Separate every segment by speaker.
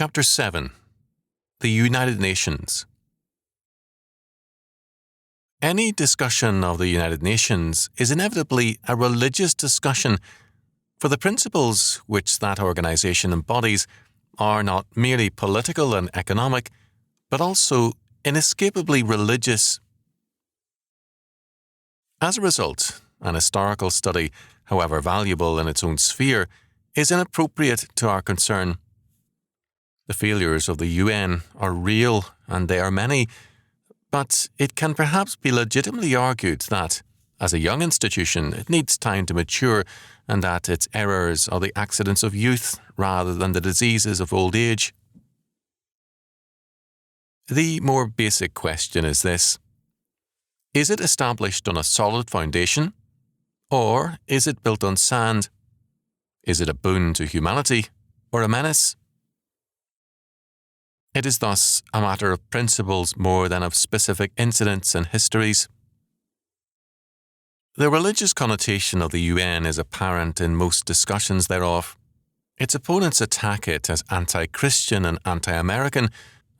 Speaker 1: Chapter 7. The United Nations. Any discussion of the United Nations is inevitably a religious discussion, for the principles which that organization embodies are not merely political and economic, but also inescapably religious. As a result, an historical study, however valuable in its own sphere, is inappropriate to our concern. The failures of the UN are real, and they are many, but it can perhaps be legitimately argued that, as a young institution, it needs time to mature, and that its errors are the accidents of youth rather than the diseases of old age. The more basic question is this: is it established on a solid foundation, or is it built on sand? Is it a boon to humanity, or a menace? It is thus a matter of principles more than of specific incidents and histories. The religious connotation of the UN is apparent in most discussions thereof. Its opponents attack it as anti-Christian and anti-American,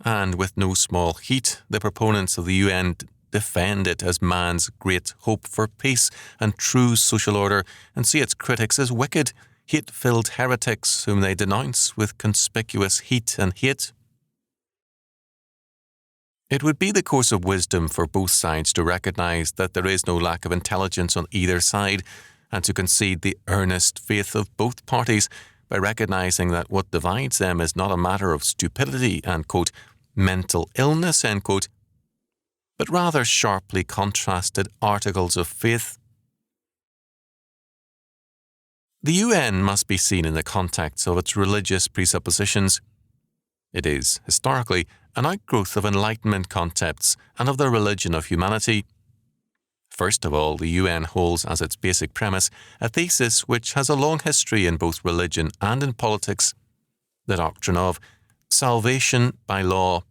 Speaker 1: and with no small heat, the proponents of the UN defend it as man's great hope for peace and true social order, and see its critics as wicked, hate-filled heretics whom they denounce with conspicuous heat and hate. It would be the course of wisdom for both sides to recognize that there is no lack of intelligence on either side, and to concede the earnest faith of both parties by recognizing that what divides them is not a matter of stupidity and, quote, mental illness, end quote, but rather sharply contrasted articles of faith. The UN must be seen in the context of its religious presuppositions. It is, historically, an outgrowth of Enlightenment concepts and of the religion of humanity. First of all, the UN holds as its basic premise a thesis which has a long history in both religion and in politics: the doctrine of salvation by law.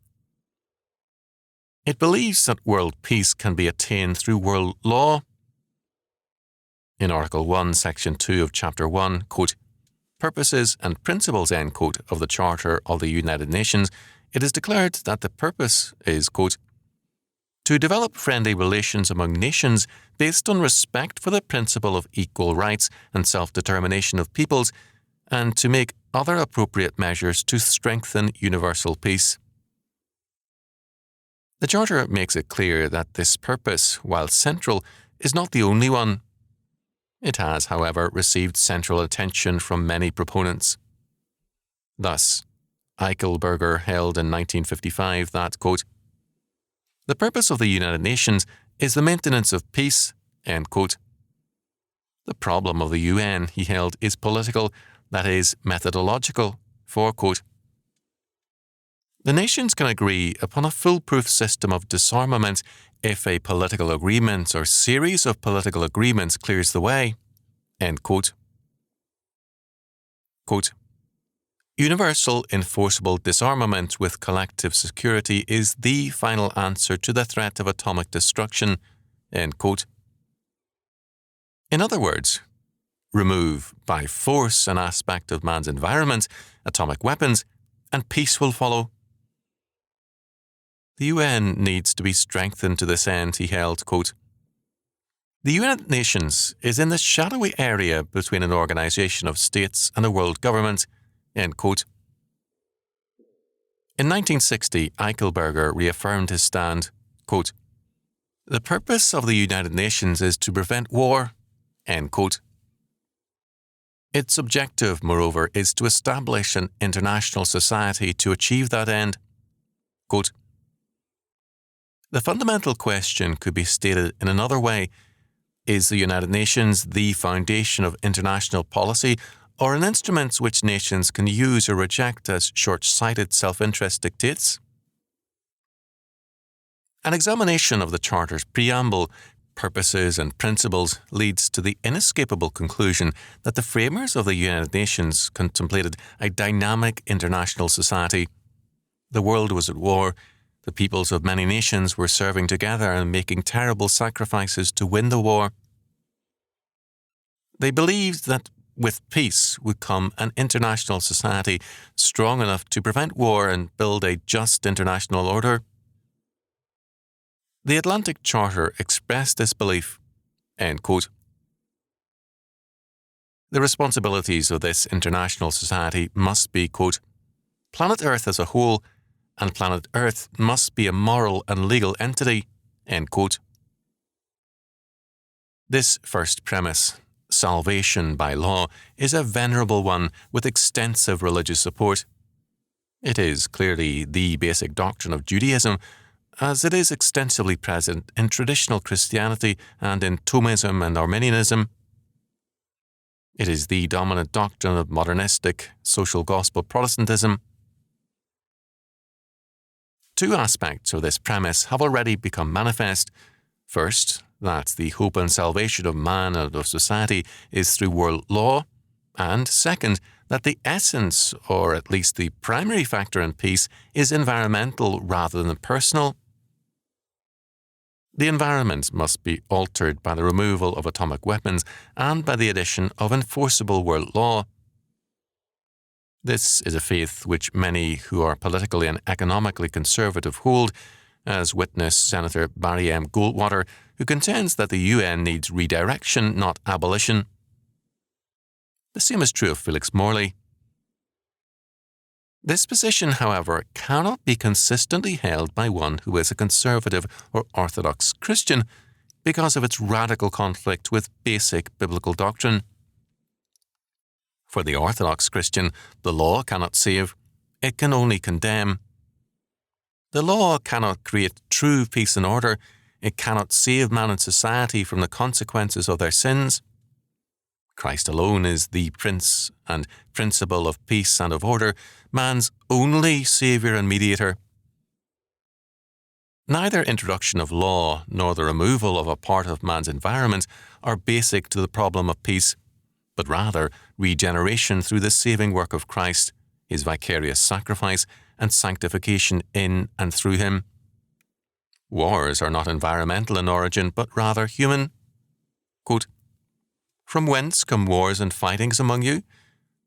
Speaker 1: It believes that world peace can be attained through world law. In Article 1, Section 2 of Chapter 1, quote, Purposes and Principles, end quote, of the Charter of the United Nations, it is declared that the purpose is, quote, to develop friendly relations among nations based on respect for the principle of equal rights and self-determination of peoples, and to make other appropriate measures to strengthen universal peace. The Charter makes it clear that this purpose, while central, is not the only one. It has, however, received central attention from many proponents. Thus, Eichelberger held in 1955 that, quote, the purpose of the United Nations is the maintenance of peace, end quote. The problem of the UN, he held, is political, that is, methodological, for, quote, the nations can agree upon a foolproof system of disarmament if a political agreement or series of political agreements clears the way, end quote. Quote, universal enforceable disarmament with collective security is the final answer to the threat of atomic destruction, end quote. In other words, remove by force an aspect of man's environment, atomic weapons, and peace will follow. The UN needs to be strengthened to this end, he held, quote, the United Nations is in the shadowy area between an organization of states and a world government, end quote. In 1960, Eichelberger reaffirmed his stand, quote, the purpose of the United Nations is to prevent war, end quote. Its objective, moreover, is to establish an international society to achieve that end, quote. The fundamental question could be stated in another way: is the United Nations the foundation of international policy, or an instrument which nations can use or reject as short-sighted self-interest dictates? An examination of the Charter's preamble, purposes and principles leads to the inescapable conclusion that the framers of the United Nations contemplated a dynamic international society. The world was at war. The peoples of many nations were serving together and making terrible sacrifices to win the war. They believed that with peace would come an international society strong enough to prevent war and build a just international order. The Atlantic Charter expressed this belief. End quote. The responsibilities of this international society must be, quote, planet Earth as a whole, and planet Earth must be a moral and legal entity, end quote. This first premise, salvation by law, is a venerable one with extensive religious support. It is clearly the basic doctrine of Judaism, as it is extensively present in traditional Christianity and in Thomism and Arminianism. It is the dominant doctrine of modernistic social gospel Protestantism. Two aspects of this premise have already become manifest. First, that the hope and salvation of man and of society is through world law, and second, that the essence, or at least the primary factor in peace, is environmental rather than personal. The environment must be altered by the removal of atomic weapons and by the addition of enforceable world law. This is a faith which many who are politically and economically conservative hold, as witness Senator Barry M. Goldwater, who contends that the UN needs redirection, not abolition. The same is true of Felix Morley. This position, however, cannot be consistently held by one who is a conservative or orthodox Christian because of its radical conflict with basic biblical doctrine. For the orthodox Christian, the law cannot save, it can only condemn. The law cannot create true peace and order, it cannot save man and society from the consequences of their sins. Christ alone is the Prince and Principle of peace and of order, man's only Saviour and Mediator. Neither introduction of law nor the removal of a part of man's environment are basic to the problem of peace, but rather regeneration through the saving work of Christ, his vicarious sacrifice, and sanctification in and through him. Wars are not environmental in origin, but rather human. Quote, from whence come wars and fightings among you?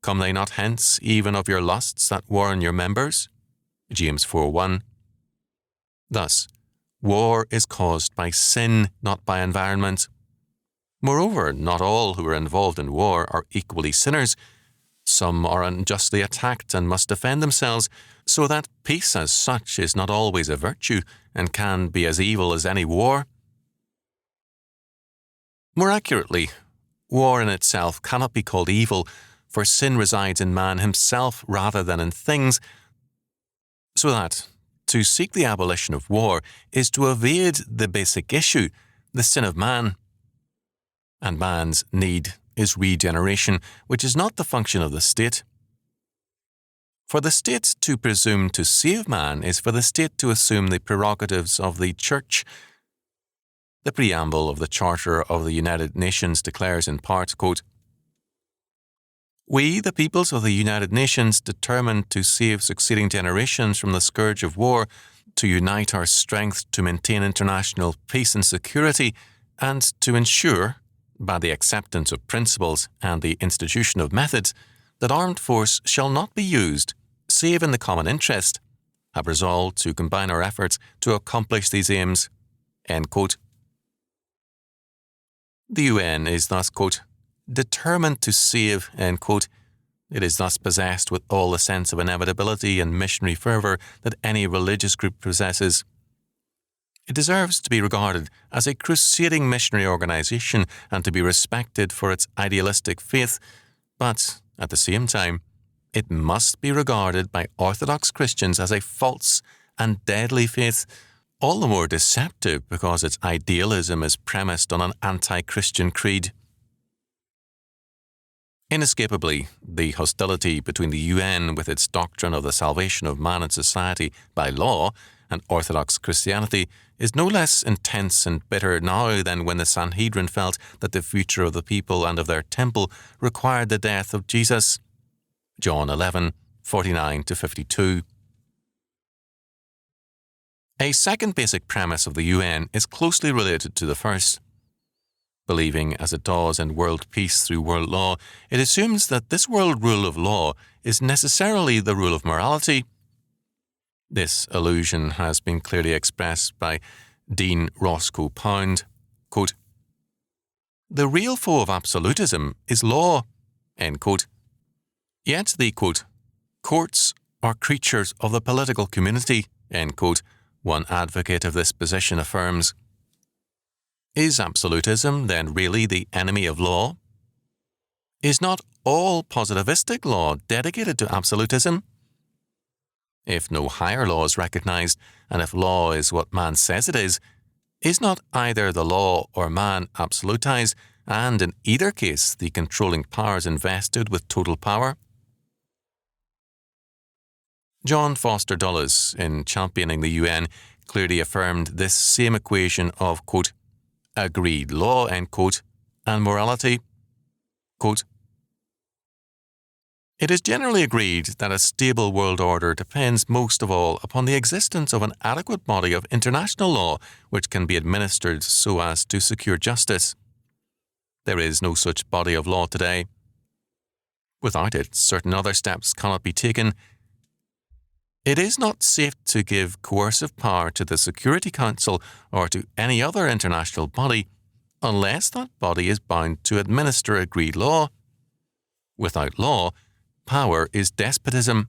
Speaker 1: Come they not hence, even of your lusts that war in your members? James 4:1. Thus, war is caused by sin, not by environment. Moreover, not all who are involved in war are equally sinners. Some are unjustly attacked and must defend themselves, so that peace as such is not always a virtue and can be as evil as any war. More accurately, war in itself cannot be called evil, for sin resides in man himself rather than in things, so that to seek the abolition of war is to evade the basic issue, the sin of man. And man's need is regeneration, which is not the function of the state. For the state to presume to save man is for the state to assume the prerogatives of the Church. The preamble of the Charter of the United Nations declares in part, quote, we, the peoples of the United Nations, determined to save succeeding generations from the scourge of war, to unite our strength to maintain international peace and security, and to ensure, by the acceptance of principles and the institution of methods, that armed force shall not be used, save in the common interest, have resolved to combine our efforts to accomplish these aims. End quote. The UN is thus, quote, determined to save, end quote. It is thus possessed with all the sense of inevitability and missionary fervour that any religious group possesses. It deserves to be regarded as a crusading missionary organisation and to be respected for its idealistic faith, but, at the same time, it must be regarded by Orthodox Christians as a false and deadly faith, all the more deceptive because its idealism is premised on an anti-Christian creed. Inescapably, the hostility between the UN with its doctrine of the salvation of man and society by law and Orthodox Christianity is no less intense and bitter now than when the Sanhedrin felt that the future of the people and of their temple required the death of Jesus. John 11:49-52. A second basic premise of the UN is closely related to the first. Believing, as it does, in world peace through world law, it assumes that this world rule of law is necessarily the rule of morality. This illusion has been clearly expressed by Dean Roscoe Pound, quote, "The real foe of absolutism is law," end quote. Yet the, quote, "courts are creatures of the political community," end quote, one advocate of this position affirms. Is absolutism then really the enemy of law? Is not all positivistic law dedicated to absolutism? If no higher law is recognized, and if law is what man says it is not either the law or man absolutized, and in either case the controlling powers invested with total power? John Foster Dulles, in championing the UN, clearly affirmed this same equation of, quote, "agreed law," end quote, and morality. Quote, "It is generally agreed that a stable world order depends most of all upon the existence of an adequate body of international law which can be administered so as to secure justice. There is no such body of law today. Without it, certain other steps cannot be taken. It is not safe to give coercive power to the Security Council or to any other international body unless that body is bound to administer agreed law. Without law, power is despotism.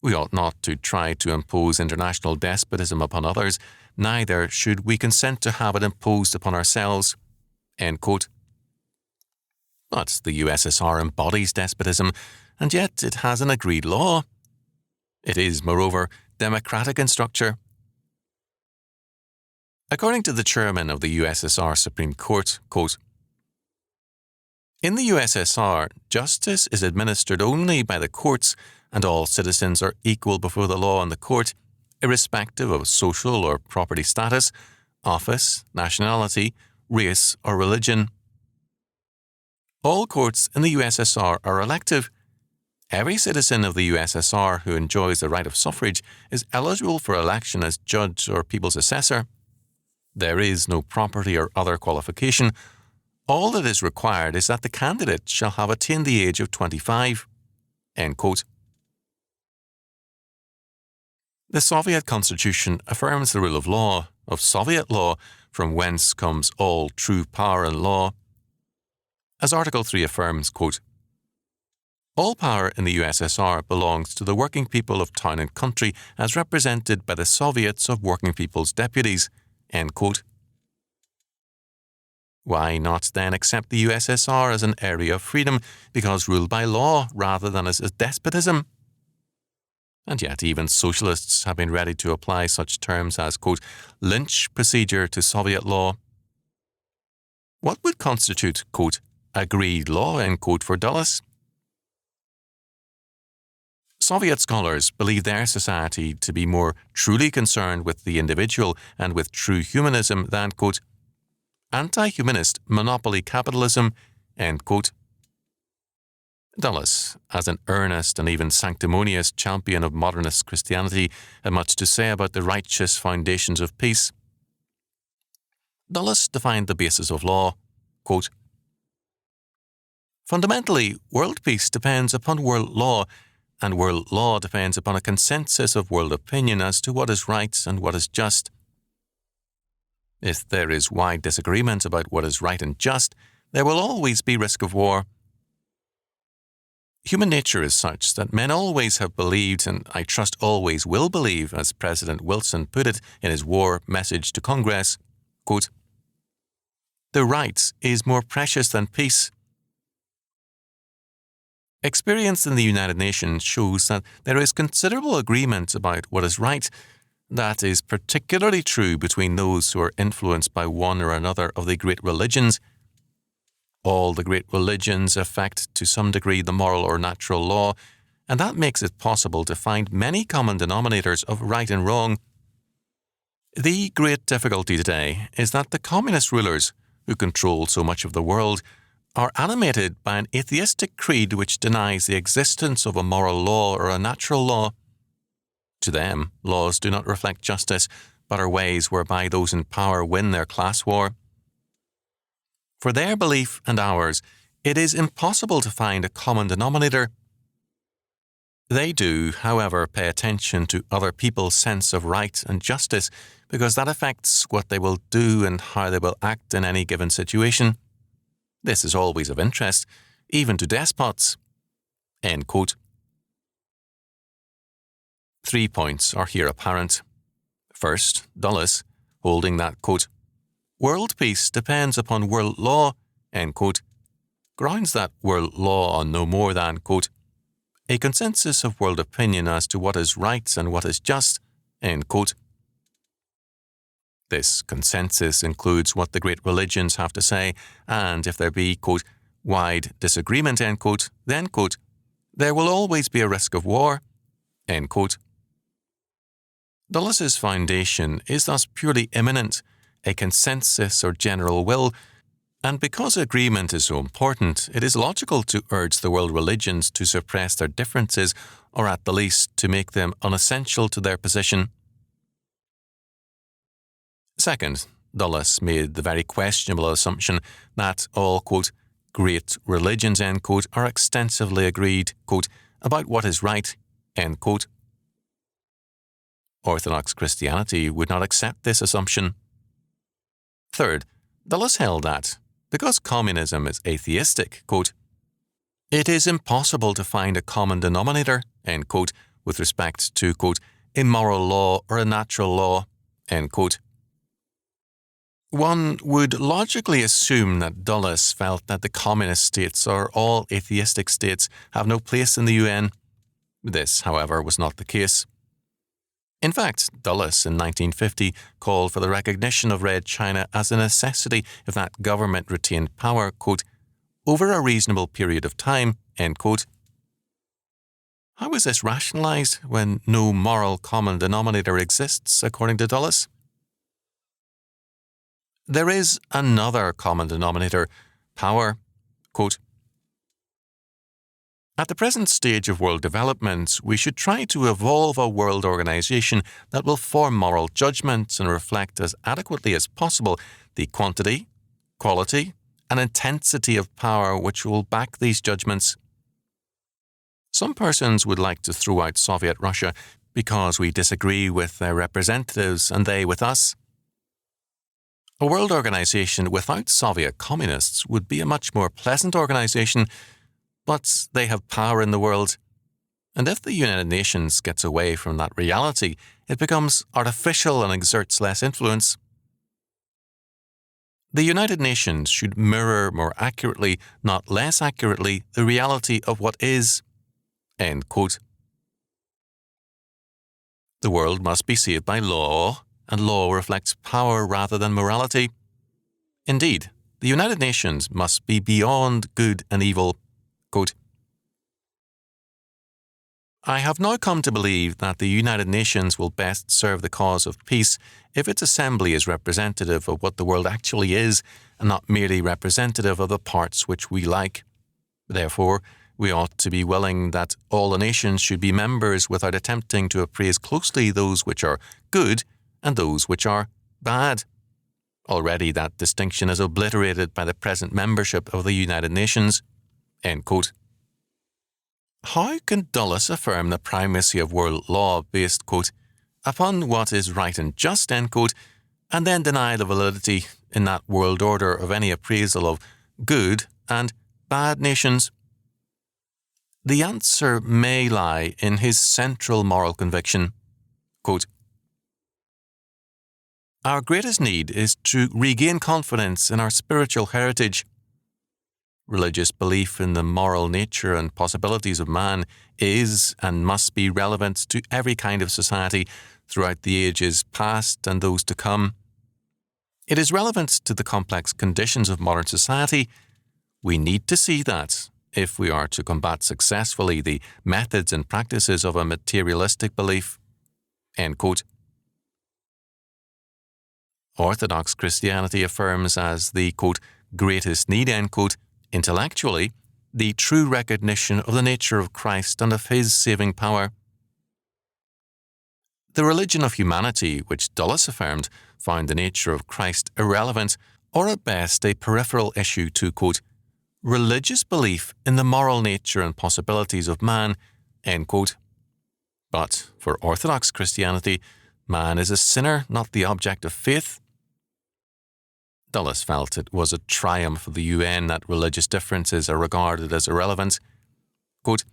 Speaker 1: We ought not to try to impose international despotism upon others, neither should we consent to have it imposed upon ourselves." End quote. But the USSR embodies despotism, and yet it has an agreed law. It is, moreover, democratic in structure. According to the chairman of the USSR Supreme Court, quote, "In the USSR, justice is administered only by the courts, and all citizens are equal before the law and the court, irrespective of social or property status, office, nationality, race, or religion. All courts in the USSR are elective. Every citizen of the USSR who enjoys the right of suffrage is eligible for election as judge or people's assessor. There is no property or other qualification. All that is required is that the candidate shall have attained the age of 25. End quote. The Soviet Constitution affirms the rule of law, of Soviet law, from whence comes all true power and law. As Article 3 affirms, quote, "All power in the USSR belongs to the working people of town and country as represented by the Soviets of Working People's Deputies." End quote. Why not then accept the USSR as an area of freedom because ruled by law rather than as a despotism? And yet even socialists have been ready to apply such terms as, quote, "Lynch procedure" to Soviet law. What would constitute, quote, "agreed law," end quote, for Dulles? Soviet scholars believe their society to be more truly concerned with the individual and with true humanism than, quote, "anti-humanist monopoly capitalism," end quote. Dulles, as an earnest and even sanctimonious champion of modernist Christianity, had much to say about the righteous foundations of peace. Dulles defined the basis of law, quote, "Fundamentally, world peace depends upon world law, and world law depends upon a consensus of world opinion as to what is right and what is just. If there is wide disagreement about what is right and just, there will always be risk of war. Human nature is such that men always have believed, and I trust always will believe, as President Wilson put it in his war message to Congress, quote, "The right is more precious than peace." Experience in the United Nations shows that there is considerable agreement about what is right. That is particularly true between those who are influenced by one or another of the great religions. All the great religions affect to some degree the moral or natural law, and that makes it possible to find many common denominators of right and wrong. The great difficulty today is that the communist rulers, who control so much of the world, are animated by an atheistic creed which denies the existence of a moral law or a natural law. To them, laws do not reflect justice, but are ways whereby those in power win their class war. For their belief and ours, it is impossible to find a common denominator. They do, however, pay attention to other people's sense of right and justice because that affects what they will do and how they will act in any given situation. This is always of interest, even to despots." End quote. 3 points are here apparent. First, Dulles, holding that, quote, "world peace depends upon world law," end quote, grounds that world law on no more than, quote, "a consensus of world opinion as to what is right and what is just," end quote. This consensus includes what the great religions have to say, and if there be, quote, "wide disagreement," end quote, then, quote, "there will always be a risk of war," end quote. Dulles's foundation is thus purely immanent, a consensus or general will, and because agreement is so important, it is logical to urge the world religions to suppress their differences, or at the least to make them unessential to their position. Second, Dulles made the very questionable assumption that all, quote, "great religions," end quote, are extensively agreed, quote, "about what is right," end quote. Orthodox Christianity would not accept this assumption. Third, Dulles held that, because communism is atheistic, quote, "it is impossible to find a common denominator," end quote, with respect to, quote, "a moral law or a natural law," end quote. One would logically assume that Dulles felt that the communist states or all atheistic states have no place in the UN. This, however, was not the case. In fact, Dulles in 1950 called for the recognition of Red China as a necessity if that government retained power, quote, "over a reasonable period of time," end quote. How is this rationalized when no moral common denominator exists, according to Dulles? There is another common denominator, power, quote, "At the present stage of world development, we should try to evolve a world organization that will form moral judgments and reflect as adequately as possible the quantity, quality, and intensity of power which will back these judgments. Some persons would like to throw out Soviet Russia because we disagree with their representatives and they with us. A world organization without Soviet communists would be a much more pleasant organization, but they have power in the world. And if the United Nations gets away from that reality, it becomes artificial and exerts less influence. The United Nations should mirror more accurately, not less accurately, the reality of what is." End quote. The world must be saved by law, and law reflects power rather than morality. Indeed, the United Nations must be beyond good and evil. Quote, "I have now come to believe that the United Nations will best serve the cause of peace if its assembly is representative of what the world actually is and not merely representative of the parts which we like. Therefore, we ought to be willing that all the nations should be members without attempting to appraise closely those which are good and those which are bad. Already that distinction is obliterated by the present membership of the United Nations." End quote. How can Dulles affirm the primacy of world law based, quote, "upon what is right and just," end quote, and then deny the validity in that world order of any appraisal of good and bad nations? The answer may lie in his central moral conviction, quote, "Our greatest need is to regain confidence in our spiritual heritage. Religious belief in the moral nature and possibilities of man is and must be relevant to every kind of society throughout the ages past and those to come. It is relevant to the complex conditions of modern society. We need to see that, if we are to combat successfully the methods and practices of a materialistic belief." End quote. Orthodox Christianity affirms as the, quote, "greatest need," end quote, intellectually, the true recognition of the nature of Christ and of his saving power. The religion of humanity, which Dulles affirmed, found the nature of Christ irrelevant, or at best a peripheral issue to, quote, religious belief in the moral nature and possibilities of man, end quote. But for Orthodox Christianity, man is a sinner, not the object of faith. Dulles felt it was a triumph for the UN that religious differences are regarded as irrelevant. Quote,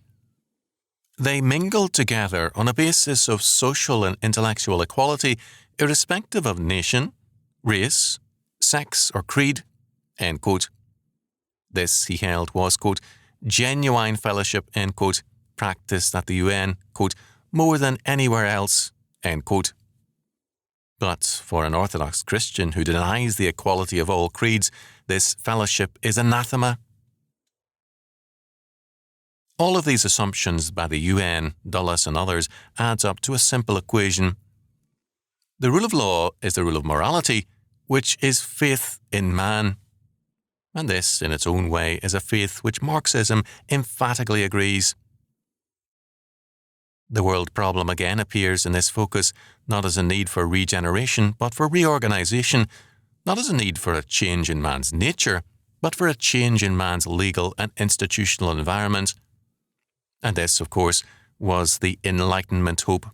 Speaker 1: they mingle together on a basis of social and intellectual equality, irrespective of nation, race, sex, or creed, end quote. This, he held, was, quote, genuine fellowship, end quote, practiced at the UN, quote, more than anywhere else, end quote. But for an Orthodox Christian who denies the equality of all creeds, this fellowship is anathema. All of these assumptions by the UN, Dulles and others adds up to a simple equation. The rule of law is the rule of morality, which is faith in man. And this, in its own way, is a faith which Marxism emphatically agrees. The world problem again appears in this focus, not as a need for regeneration, but for reorganization, not as a need for a change in man's nature, but for a change in man's legal and institutional environment. And this, of course, was the Enlightenment hope.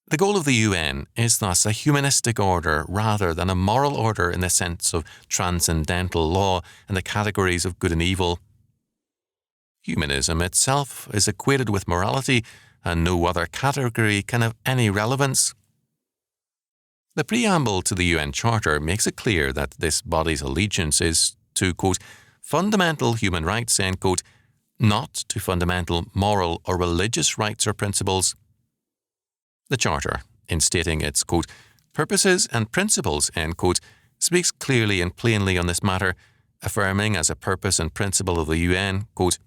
Speaker 1: The goal of the UN is thus a humanistic order rather than a moral order in the sense of transcendental law and the categories of good and evil. Humanism itself is equated with morality, and no other category can have any relevance. The preamble to the UN Charter makes it clear that this body's allegiance is to, quote, fundamental human rights, end quote, not to fundamental moral or religious rights or principles. The Charter, in stating its, quote, purposes and principles, end quote, speaks clearly and plainly on this matter, affirming as a purpose and principle of the UN, quote,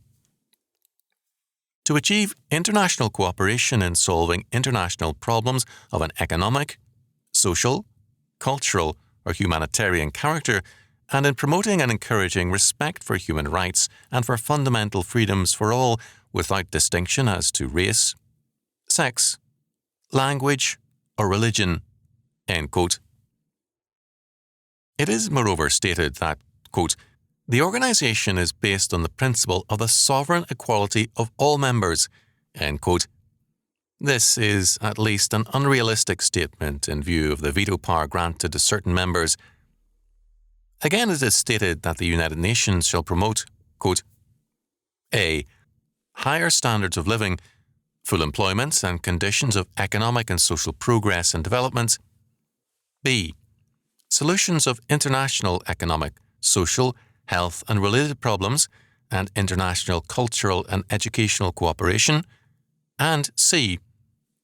Speaker 1: to achieve international cooperation in solving international problems of an economic, social, cultural, or humanitarian character, and in promoting and encouraging respect for human rights and for fundamental freedoms for all without distinction as to race, sex, language, or religion, end quote. It is moreover stated that, quote, the organisation is based on the principle of the sovereign equality of all members, end quote. This is at least an unrealistic statement in view of the veto power granted to certain members. Again, it is stated that the United Nations shall promote, quote, a. higher standards of living, full employment and conditions of economic and social progress and development. b. solutions of international economic, social, health and related problems and international cultural and educational cooperation. And c.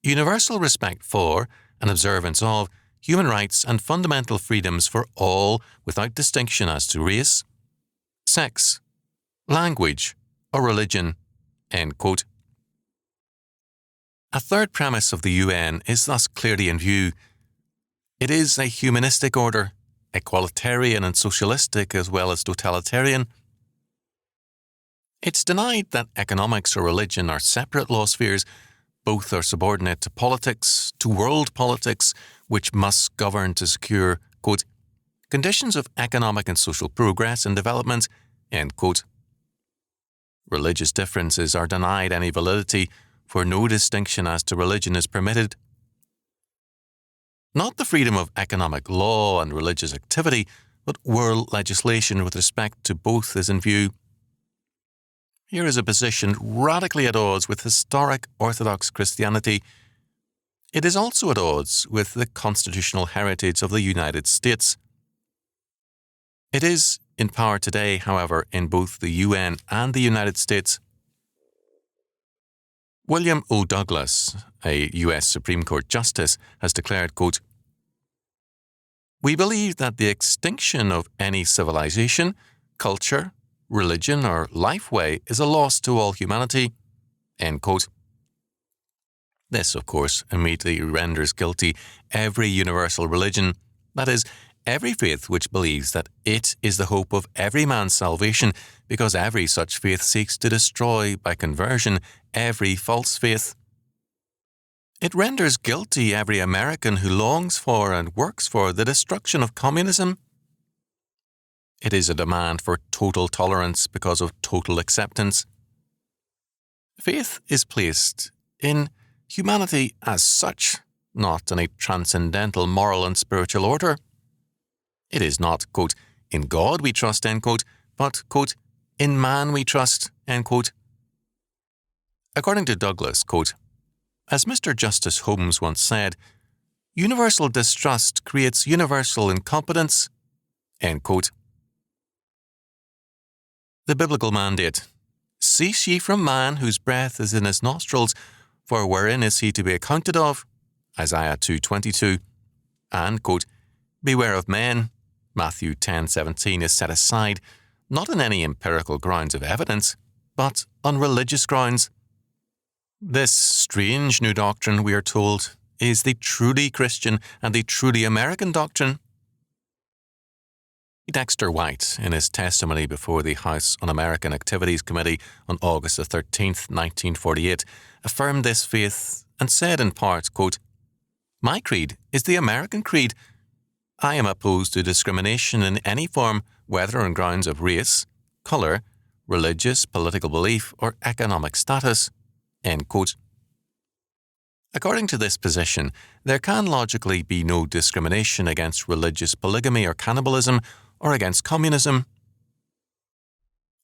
Speaker 1: universal respect for and observance of human rights and fundamental freedoms for all without distinction as to race, sex, language, or religion, end quote. A third premise of the UN is thus clearly in view. It is a humanistic order, equalitarian and socialistic as well as totalitarian. It's denied that economics or religion are separate law spheres. Both are subordinate to politics, to world politics, which must govern to secure, quote, conditions of economic and social progress and development, end quote. Religious differences are denied any validity, for no distinction as to religion is permitted. Not the freedom of economic law and religious activity, but world legislation with respect to both is in view. Here is a position radically at odds with historic Orthodox Christianity. It is also at odds with the constitutional heritage of the United States. It is in power today, however, in both the UN and the United States. William O. Douglas, a U.S. Supreme Court Justice, has declared, quote, we believe that the extinction of any civilization, culture, religion, or lifeway is a loss to all humanity, end quote. This, of course, immediately renders guilty every universal religion, that is, every faith which believes that it is the hope of every man's salvation, because every such faith seeks to destroy, by conversion, every false faith. It renders guilty every American who longs for and works for the destruction of communism. It is a demand for total tolerance because of total acceptance. Faith is placed in humanity as such, not in a transcendental moral and spiritual order. It is not, quote, in God we trust, end quote, but, quote, in man we trust, end quote. According to Douglas, quote, as Mr. Justice Holmes once said, universal distrust creates universal incompetence, end quote. The biblical mandate, cease ye from man whose breath is in his nostrils, for wherein is he to be accounted of? Isaiah 2:22. And, quote, beware of men, Matthew 10:17 is set aside, not on any empirical grounds of evidence, but on religious grounds. This strange new doctrine, we are told, is the truly Christian and the truly American doctrine. Dexter White, in his testimony before the House Un-American Activities Committee on August 13, 1948, affirmed this faith and said in part, quote, my creed is the American creed. I am opposed to discrimination in any form, whether on grounds of race, colour, religious, political belief, or economic status, end quote. According to this position, there can logically be no discrimination against religious polygamy or cannibalism, or against communism.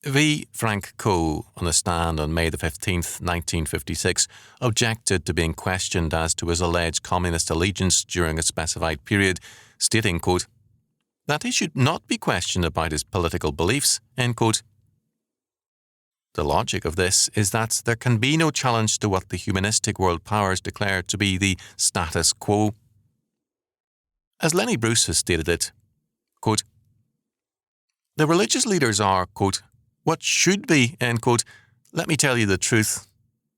Speaker 1: V. Frank Coe, on the stand on May 15, 1956, objected to being questioned as to his alleged communist allegiance during a specified period, stating, quote, that he should not be questioned about his political beliefs, end quote. The logic of this is that there can be no challenge to what the humanistic world powers declare to be the status quo. As Lenny Bruce has stated it, quote, the religious leaders are, quote, what should be, end quote. Let me tell you the truth.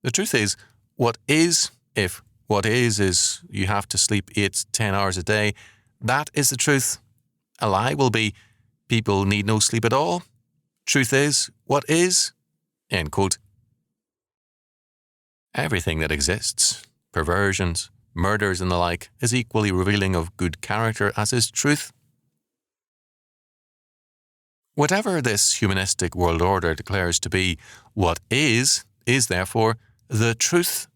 Speaker 1: The truth is, what is, if what is you have to sleep 8-10 hours a day, that is the truth. A lie will be, people need no sleep at all. Truth is, what is, end quote. Everything that exists, perversions, murders and the like, is equally revealing of good character as is truth. Whatever this humanistic world order declares to be what is therefore the truth.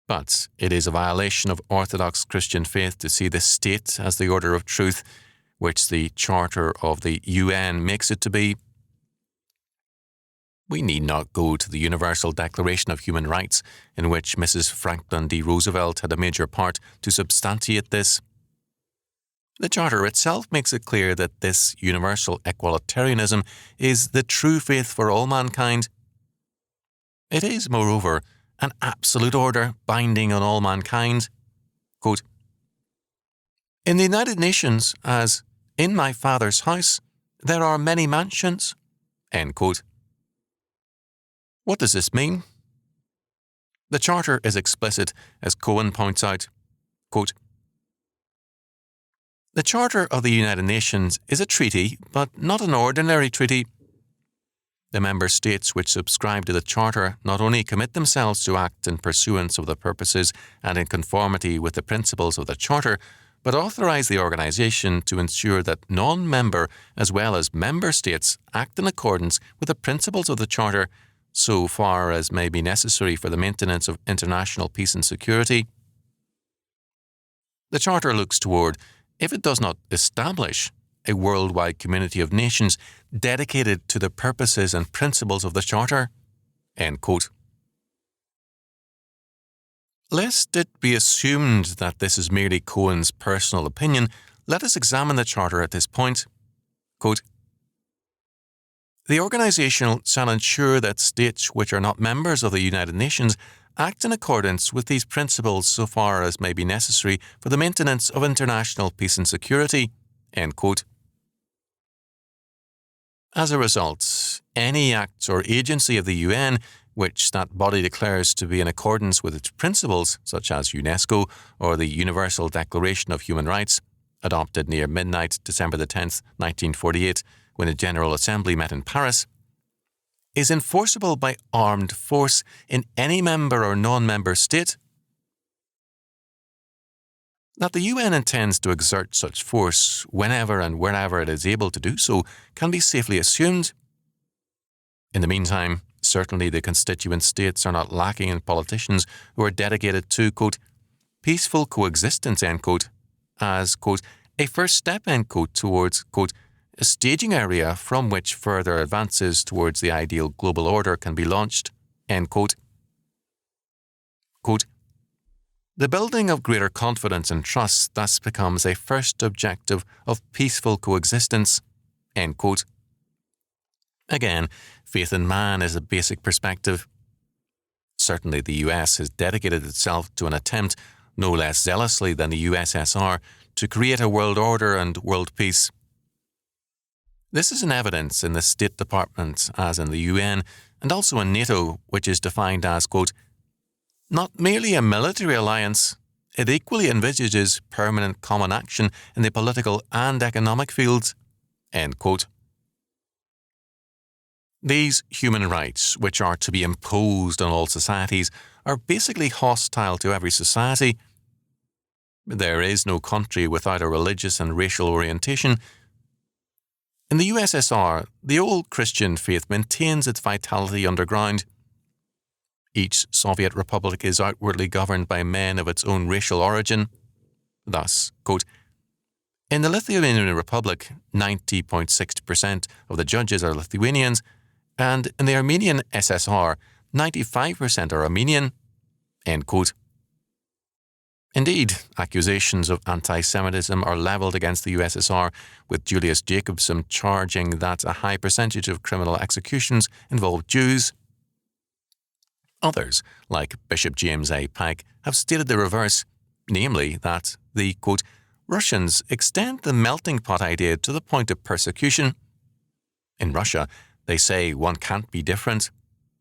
Speaker 1: But it is a violation of orthodox Christian faith to see the state as the order of truth, which the Charter of the UN makes it to be. We need not go to the Universal Declaration of Human Rights, in which Mrs. Franklin D. Roosevelt had a major part, to substantiate this. The Charter itself makes it clear that this universal equalitarianism is the true faith for all mankind. It is, moreover, an absolute order binding on all mankind. Quote, in the United Nations, as in my Father's house, there are many mansions. End quote. What does this mean? The Charter is explicit, as Cohen points out. Quote, the Charter of the United Nations is a treaty, but not an ordinary treaty. The member states which subscribe to the Charter not only commit themselves to act in pursuance of the purposes and in conformity with the principles of the Charter, but authorize the organisation to ensure that non-member as well as member states act in accordance with the principles of the Charter, so far as may be necessary for the maintenance of international peace and security. The Charter looks toward, if it does not establish, a worldwide community of nations dedicated to the purposes and principles of the Charter. End quote. Lest it be assumed that this is merely Cohen's personal opinion, let us examine the Charter at this point. Quote, the organisation shall ensure that states which are not members of the United Nations act in accordance with these principles so far as may be necessary for the maintenance of international peace and security. End quote. As a result, any act or agency of the UN which that body declares to be in accordance with its principles, such as UNESCO or the Universal Declaration of Human Rights, adopted near midnight December 10, 1948, when the General Assembly met in Paris, is enforceable by armed force in any member or non-member state, That the UN intends to exert such force whenever and wherever it is able to do so can be safely assumed. In the meantime, certainly the constituent states are not lacking in politicians who are dedicated to, quote, peaceful coexistence, end quote, as, quote, a first step, end quote, towards, quote, a staging area from which further advances towards the ideal global order can be launched, end quote. Quote, the building of greater confidence and trust thus becomes a first objective of peaceful coexistence, end quote. Again, faith in man is a basic perspective. Certainly the US has dedicated itself to an attempt, no less zealously than the USSR, to create a world order and world peace. This is in evidence in the State Department as in the UN, and also in NATO, which is defined as, quote, not merely a military alliance, it equally envisages permanent common action in the political and economic fields, end quote. These human rights, which are to be imposed on all societies, are basically hostile to every society. There is no country without a religious and racial orientation. In the USSR, the old Christian faith maintains its vitality underground. Each Soviet republic is outwardly governed by men of its own racial origin. Thus, quote, in the Lithuanian Republic, 90.6% of the judges are Lithuanians, and in the Armenian SSR, 95% are Armenian, end quote. Indeed, accusations of anti-Semitism are levelled against the USSR, with Julius Jacobson charging that a high percentage of criminal executions involve Jews. Others, like Bishop James A. Pike, have stated the reverse, namely that the, quote, Russians extend the melting pot idea to the point of persecution. In Russia, they say one can't be different.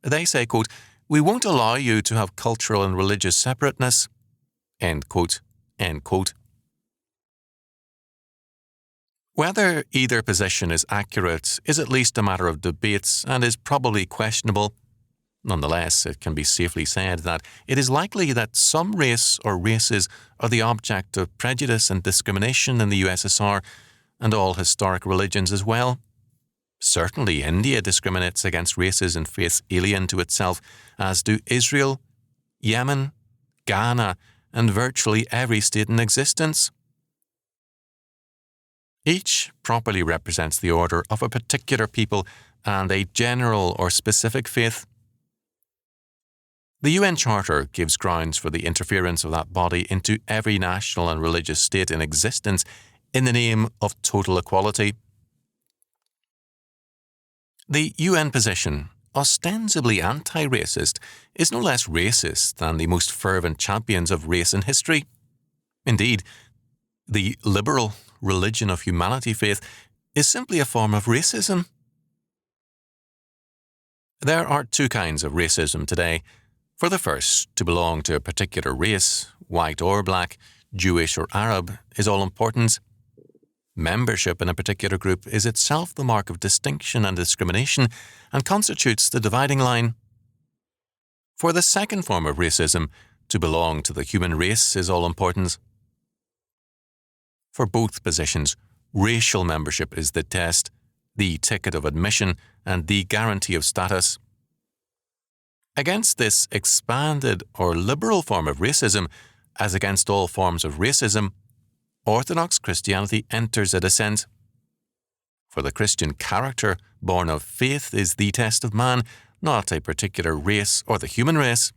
Speaker 1: They say, quote, we won't allow you to have cultural and religious separateness, end quote, end quote. Whether either position is accurate is at least a matter of debate and is probably questionable. Nonetheless, it can be safely said that it is likely that some race or races are the object of prejudice and discrimination in the USSR and all historic religions as well. Certainly, India discriminates against races and faiths alien to itself, as do Israel, Yemen, Ghana, and virtually every state in existence. Each properly represents the order of a particular people and a general or specific faith. The UN Charter gives grounds for the interference of that body into every national and religious state in existence in the name of total equality. The UN position, ostensibly anti-racist, is no less racist than the most fervent champions of race in history. Indeed, the liberal religion of humanity faith is simply a form of racism. There are two kinds of racism today. For the first, to belong to a particular race, white or black, Jewish or Arab, is all important. Membership in a particular group is itself the mark of distinction and discrimination and constitutes the dividing line. For the second form of racism, to belong to the human race is all important. For both positions, racial membership is the test, the ticket of admission, and the guarantee of status. Against this expanded or liberal form of racism, as against all forms of racism, Orthodox Christianity enters a descent. For the Christian character born of faith is the test of man, not a particular race or the human race.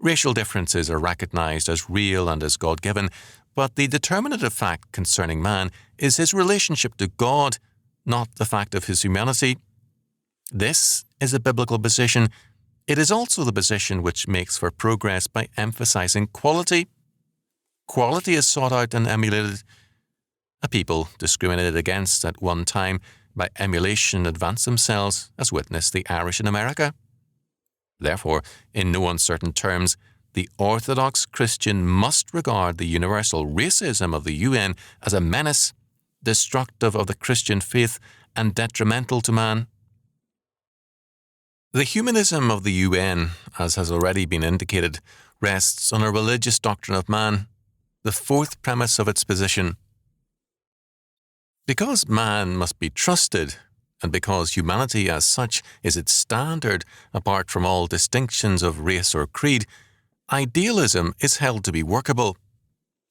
Speaker 1: Racial differences are recognized as real and as God-given, but the determinative fact concerning man is his relationship to God, not the fact of his humanity. This is a biblical position. It is also the position which makes for progress by emphasizing quality. Quality is sought out and emulated. A people discriminated against at one time by emulation advance themselves, as witnessed the Irish in America. Therefore, in no uncertain terms, the Orthodox Christian must regard the universal racism of the UN as a menace, destructive of the Christian faith and detrimental to man. The humanism of the UN, as has already been indicated, rests on a religious doctrine of man, the fourth premise of its position. Because man must be trusted, and because humanity as such is its standard apart from all distinctions of race or creed, idealism is held to be workable.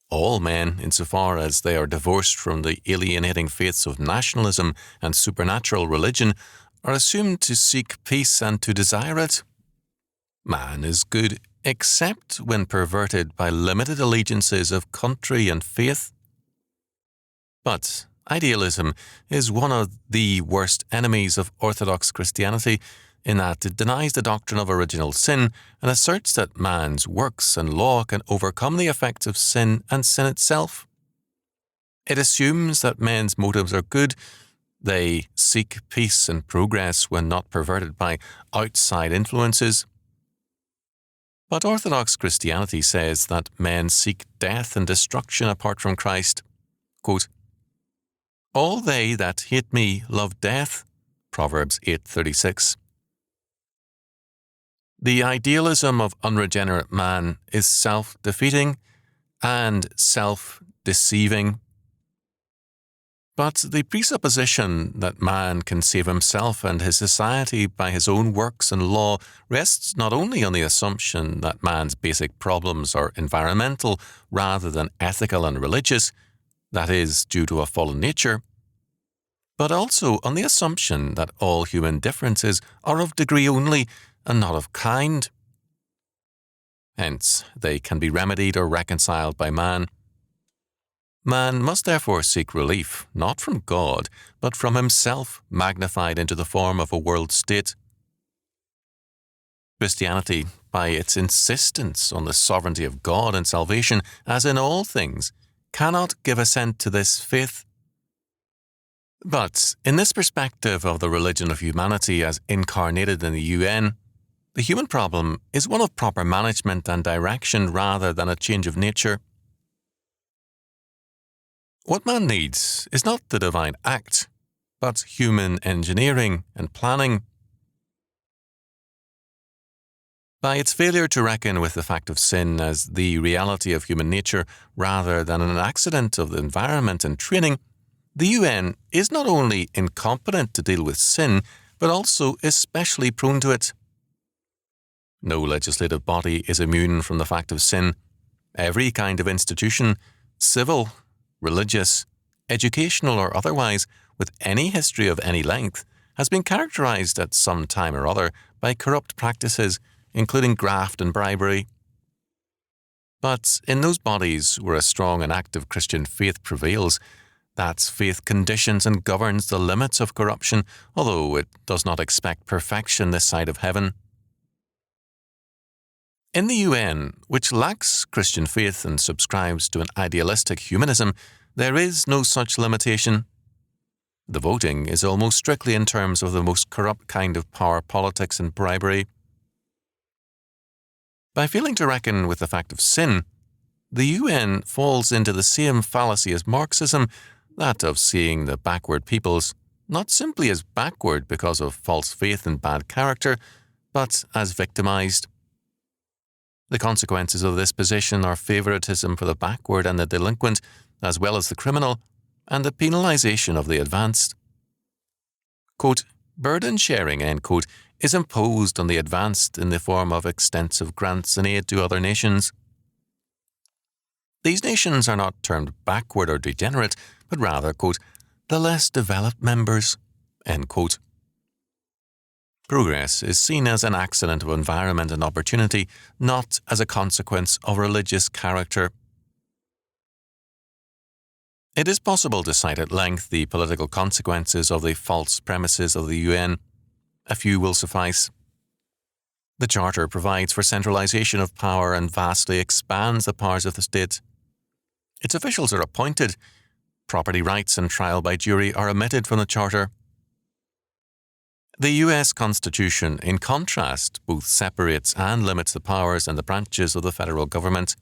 Speaker 1: All men, insofar as they are divorced from the alienating faiths of nationalism and supernatural religion, are assumed to seek peace and to desire it. Man is good except when perverted by limited allegiances of country and faith. But idealism is one of the worst enemies of Orthodox Christianity in that it denies the doctrine of original sin and asserts that man's works and law can overcome the effects of sin and sin itself. It assumes that men's motives are good. They seek peace and progress when not perverted by outside influences. But Orthodox Christianity says that men seek death and destruction apart from Christ. Quote, "All they that hate me love death," Proverbs 8:36. The idealism of unregenerate man is self-defeating and self-deceiving. But the presupposition that man can save himself and his society by his own works and law rests not only on the assumption that man's basic problems are environmental rather than ethical and religious, that is, due to a fallen nature, but also on the assumption that all human differences are of degree only and not of kind. Hence, they can be remedied or reconciled by man. Man must therefore seek relief, not from God, but from himself, magnified into the form of a world state. Christianity, by its insistence on the sovereignty of God and salvation, as in all things, cannot give assent to this faith. But in this perspective of the religion of humanity as incarnated in the UN, the human problem is one of proper management and direction rather than a change of nature. What man needs is not the divine act, but human engineering and planning. By its failure to reckon with the fact of sin as the reality of human nature rather than an accident of the environment and training, the UN is not only incompetent to deal with sin, but also especially prone to it. No legislative body is immune from the fact of sin. Every kind of institution, civil, religious, educational or otherwise, with any history of any length, has been characterized at some time or other by corrupt practices, including graft and bribery. But in those bodies where a strong and active Christian faith prevails, that faith conditions and governs the limits of corruption, although it does not expect perfection this side of heaven. In the UN, which lacks Christian faith and subscribes to an idealistic humanism, there is no such limitation. The voting is almost strictly in terms of the most corrupt kind of power politics and bribery. By failing to reckon with the fact of sin, the UN falls into the same fallacy as Marxism, that of seeing the backward peoples not simply as backward because of false faith and bad character, but as victimized. The consequences of this position are favoritism for the backward and the delinquent, as well as the criminal, and the penalization of the advanced. Quote, "Burden sharing," end quote, is imposed on the advanced in the form of extensive grants and aid to other nations. These nations are not termed backward or degenerate, but rather, quote, "the less developed members," end quote. Progress is seen as an accident of environment and opportunity, not as a consequence of religious character. It is possible to cite at length the political consequences of the false premises of the UN. A few will suffice. The Charter provides for centralization of power and vastly expands the powers of the state. Its officials are appointed. Property rights and trial by jury are omitted from the Charter. The US Constitution, in contrast, both separates and limits the powers and the branches of the federal government.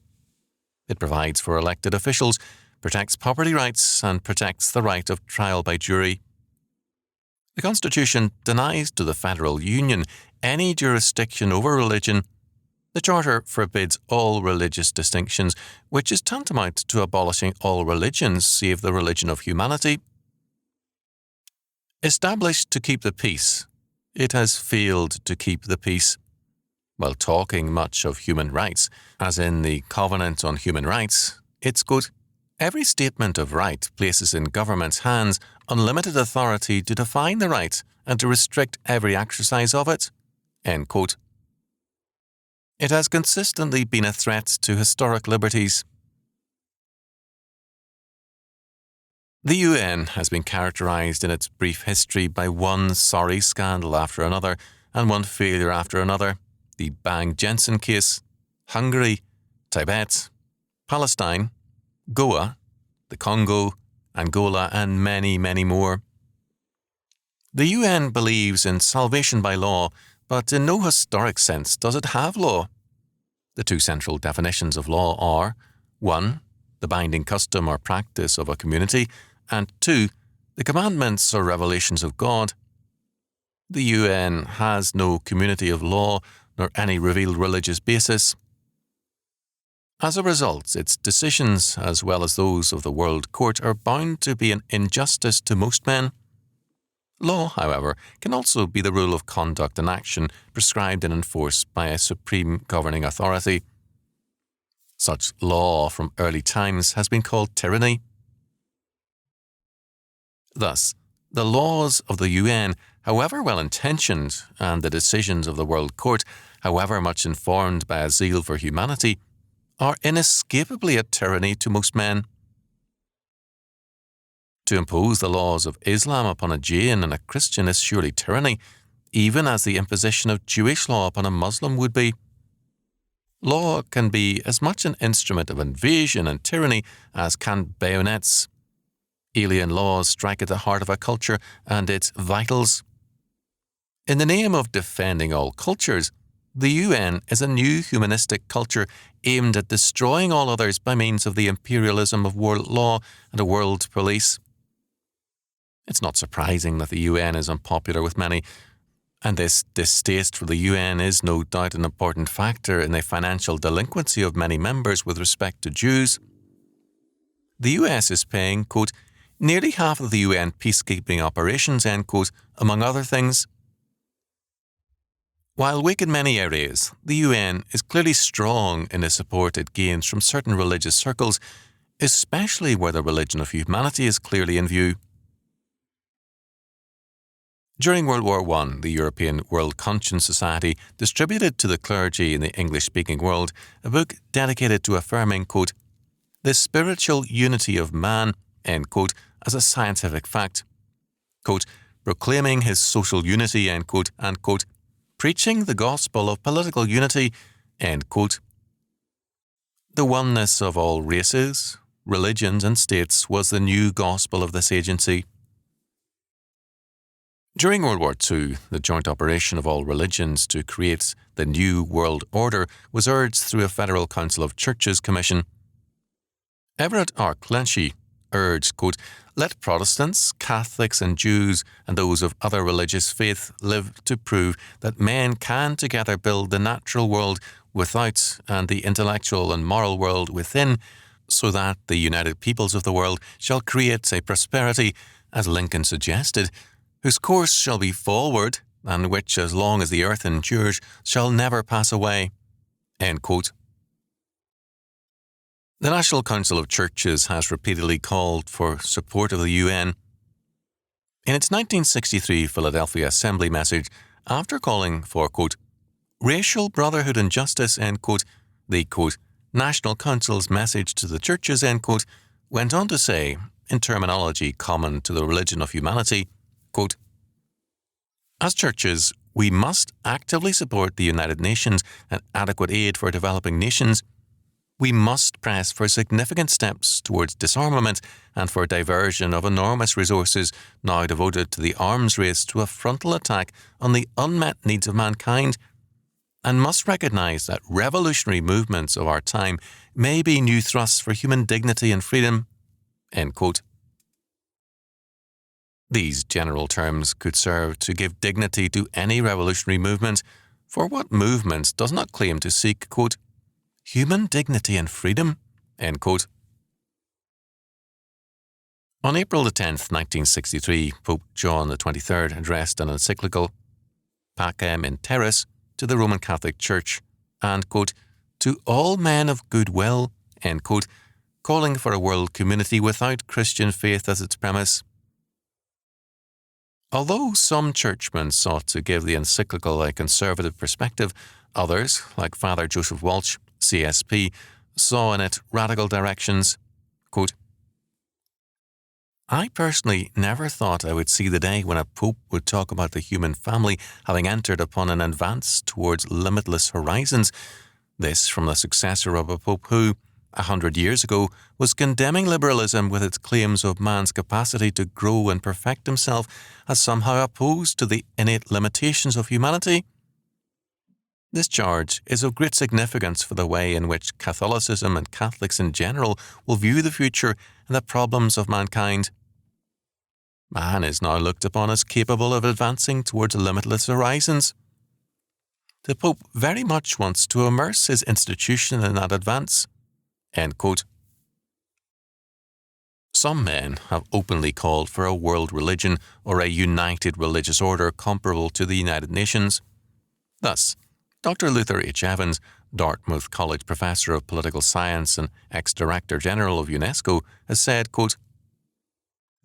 Speaker 1: It provides for elected officials, protects property rights, and protects the right of trial by jury. The Constitution denies to the federal union any jurisdiction over religion, the Charter forbids all religious distinctions, which is tantamount to abolishing all religions save the religion of humanity. Established to keep the peace, it has failed to keep the peace. While talking much of human rights, as in the Covenant on Human Rights, it's good. Every statement of right places in government's hands unlimited authority to define the right and to restrict every exercise of it. End quote. It has consistently been a threat to historic liberties. The UN has been characterized in its brief history by one sorry scandal after another and one failure after another. The Bang Jensen case, Hungary, Tibet, Palestine, Goa, the Congo, Angola, and many, many more. The UN believes in salvation by law, but in no historic sense does it have law. The two central definitions of law are 1. The binding custom or practice of a community, and 2. The commandments or revelations of God. The UN has no community of law nor any revealed religious basis. As a result, its decisions, as well as those of the World Court, are bound to be an injustice to most men. Law, however, can also be the rule of conduct and action prescribed and enforced by a supreme governing authority. Such law from early times has been called tyranny. Thus, the laws of the UN, however well-intentioned, and the decisions of the World Court, however much informed by a zeal for humanity, are inescapably a tyranny to most men. To impose the laws of Islam upon a Jain and a Christian is surely tyranny, even as the imposition of Jewish law upon a Muslim would be. Law can be as much an instrument of invasion and tyranny as can bayonets. Alien laws strike at the heart of a culture and its vitals. In the name of defending all cultures, the UN is a new humanistic culture aimed at destroying all others by means of the imperialism of world law and a world police. It's not surprising that the UN is unpopular with many, and this distaste for the UN is no doubt an important factor in the financial delinquency of many members with respect to Jews. The US is paying, quote, nearly half of the UN peacekeeping operations, end quote, among other things. While weak in many areas, the UN is clearly strong in the support it gains from certain religious circles, especially where the religion of humanity is clearly in view. During World War I, the European World Conscience Society distributed to the clergy in the English-speaking world a book dedicated to affirming, quote, the spiritual unity of man, end quote, as a scientific fact, quote, proclaiming his social unity, end quote, and, quote, preaching the gospel of political unity, end quote. The oneness of all races, religions, and states was the new gospel of this agency. During World War II, the joint operation of all religions to create the New World Order was urged through a Federal Council of Churches Commission. Everett R. Clenchey urged, quote, let Protestants, Catholics and Jews and those of other religious faith live to prove that men can together build the natural world without and the intellectual and moral world within, so that the united peoples of the world shall create a prosperity, as Lincoln suggested, whose course shall be forward, and which, as long as the earth endures, shall never pass away. End quote. The National Council of Churches has repeatedly called for support of the UN. In its 1963 Philadelphia Assembly message, after calling for, quote, racial brotherhood and justice, end quote, the, quote, National Council's message to the churches, end quote, went on to say, in terminology common to the religion of humanity, quote, as churches, we must actively support the United Nations and adequate aid for developing nations. We must press for significant steps towards disarmament and for diversion of enormous resources now devoted to the arms race to a frontal attack on the unmet needs of mankind, and must recognize that revolutionary movements of our time may be new thrusts for human dignity and freedom. End quote. These general terms could serve to give dignity to any revolutionary movement, for what movement does not claim to seek, quote, human dignity and freedom, end quote. On April 10, 1963, Pope John XXIII addressed an encyclical, Pacem in Terris, to the Roman Catholic Church, and, quote, to all men of goodwill, end quote, calling for a world community without Christian faith as its premise. Although some churchmen sought to give the encyclical a conservative perspective, others, like Father Joseph Walsh, CSP, saw in it radical directions. Quote, I personally never thought I would see the day when a pope would talk about the human family having entered upon an advance towards limitless horizons. This from the successor of a pope who, 100 years ago, was condemning liberalism with its claims of man's capacity to grow and perfect himself as somehow opposed to the innate limitations of humanity. This charge is of great significance for the way in which Catholicism and Catholics in general will view the future and the problems of mankind. Man is now looked upon as capable of advancing towards limitless horizons. The Pope very much wants to immerse his institution in that advance. End quote. Some men have openly called for a world religion or a united religious order comparable to the United Nations. Thus, Dr. Luther H. Evans, Dartmouth College Professor of Political Science and ex-Director General of UNESCO, has said, quote,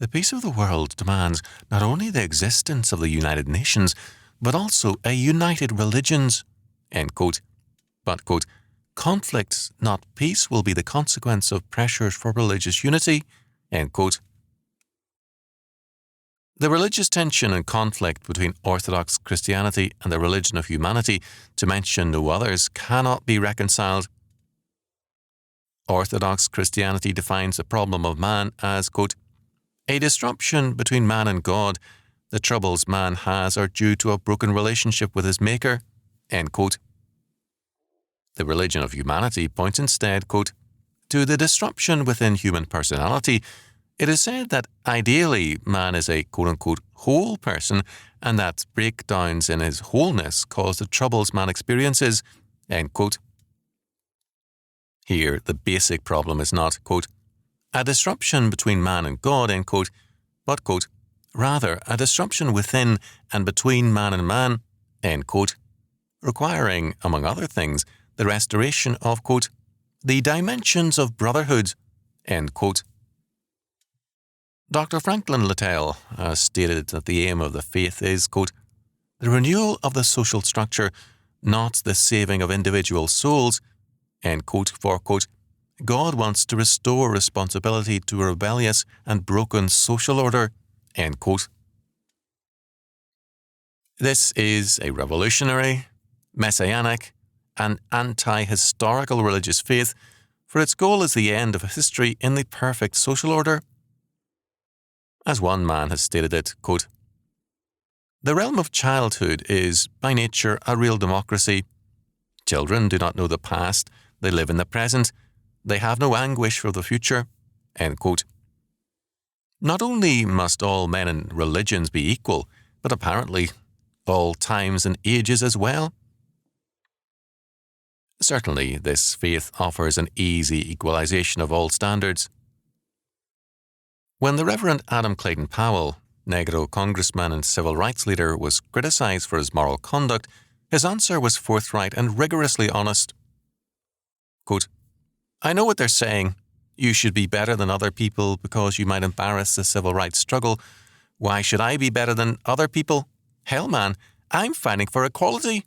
Speaker 1: the peace of the world demands not only the existence of the United Nations, but also a united religions, end quote. But, quote, conflict, not peace, will be the consequence of pressures for religious unity, end quote. The religious tension and conflict between Orthodox Christianity and the religion of humanity, to mention no others, cannot be reconciled. Orthodox Christianity defines the problem of man as, quote, a disruption between man and God. The troubles man has are due to a broken relationship with his Maker, end quote. The religion of humanity points instead, quote, to the disruption within human personality. It is said that ideally man is a quote-unquote whole person and that breakdowns in his wholeness cause the troubles man experiences, end quote. Here, the basic problem is not, quote, a disruption between man and God, end quote, but, quote, rather a disruption within and between man and man, end quote, requiring, among other things, the restoration of, quote, the dimensions of brotherhood, end quote. Dr. Franklin Littell has stated that the aim of the faith is, quote, the renewal of the social structure, not the saving of individual souls, end quote, for, quote, God wants to restore responsibility to a rebellious and broken social order, end quote. This is a revolutionary, messianic, and anti-historical religious faith, for its goal is the end of history in the perfect social order. As one man has stated it, quote, the realm of childhood is, by nature, a real democracy. Children do not know the past, they live in the present, they have no anguish for the future, end quote. Not only must all men and religions be equal, but apparently all times and ages as well. Certainly, this faith offers an easy equalization of all standards. When the Reverend Adam Clayton Powell, Negro congressman and civil rights leader, was criticized for his moral conduct, his answer was forthright and rigorously honest. Quote, I know what they're saying. You should be better than other people because you might embarrass the civil rights struggle. Why should I be better than other people? Hell, man, I'm fighting for equality.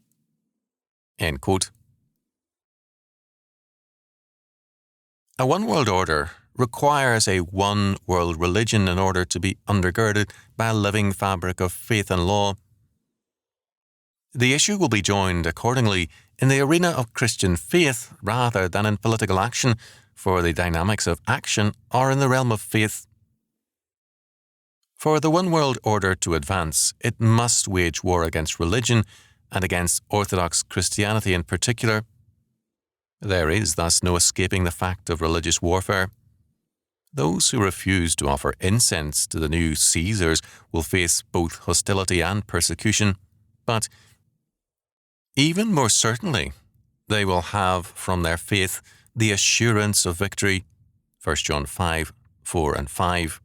Speaker 1: End quote. A one-world order requires a one-world religion in order to be undergirded by a living fabric of faith and law. The issue will be joined, accordingly, in the arena of Christian faith rather than in political action, for the dynamics of action are in the realm of faith. For the one-world order to advance, it must wage war against religion and against Orthodox Christianity in particular. There is thus no escaping the fact of religious warfare. Those who refuse to offer incense to the new Caesars will face both hostility and persecution, but even more certainly, they will have from their faith the assurance of victory. 1 John 5, 4 and 5.